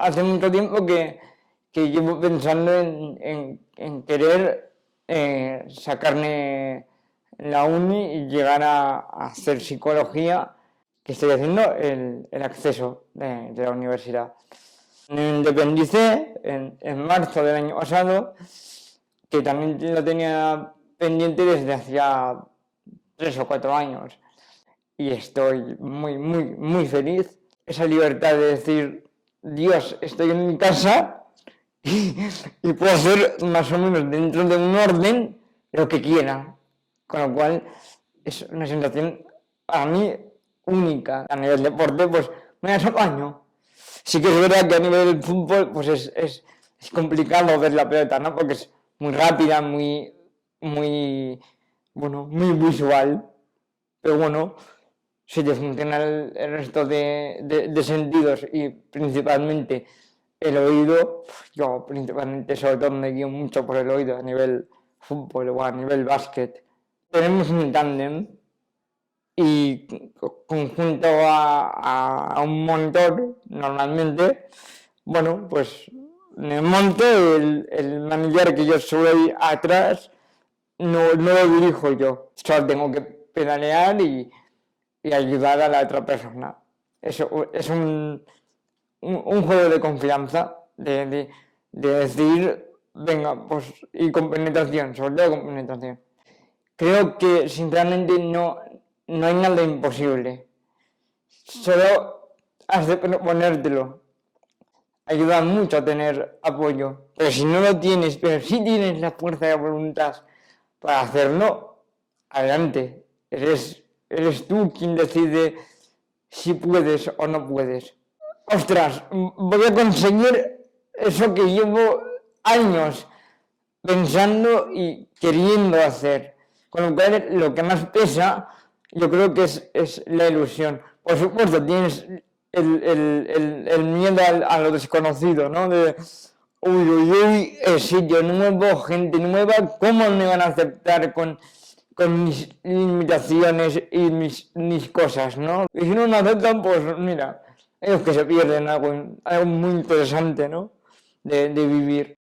hace mucho tiempo que llevo pensando en querer sacarme la uni y llegar a hacer psicología, que estoy haciendo el acceso de la universidad. Me independicé en marzo del año pasado, que también lo tenía pendiente desde hacía 3 o 4 años. Y estoy muy, muy, muy feliz. Esa libertad de decir, Dios, estoy en mi casa y puedo hacer más o menos dentro de un orden lo que quiera. Con lo cual es una sensación para mí única. A nivel deporte, pues me das apaño. Sí que es verdad que a nivel del fútbol, pues es complicado ver la pelota, ¿no? Porque es muy rápida, bueno, muy visual. Pero bueno, si te funciona el resto de sentidos y principalmente el oído, yo principalmente sobre todo me guío mucho por el oído a nivel fútbol o a nivel básquet. Tenemos un tándem y conjunto a un monitor normalmente, bueno, pues en el monte el manillar que yo suelo ir atrás no lo dirijo yo, solo tengo que pedalear y ayudar a la otra persona. Eso es un juego de confianza, de decir, venga, pues, y con penetración, sobre todo con penetración. Creo que sinceramente no hay nada imposible. Solo has de proponértelo. Ayuda mucho a tener apoyo. Pero si no lo tienes, pero si tienes la fuerza de voluntad para hacerlo, adelante. Eres tú quien decide si puedes o no puedes. Ostras, voy a conseguir eso que llevo años pensando y queriendo hacer. Con lo cual, lo que más pesa, yo creo que es la ilusión. Por supuesto, tienes el miedo a lo desconocido, ¿no? De, uy, sitio nuevo, gente nueva, ¿cómo me van a aceptar con mis limitaciones y mis cosas, ¿no? Y si no me aceptan, pues mira, ellos que se pierden algo muy interesante, ¿no? De vivir.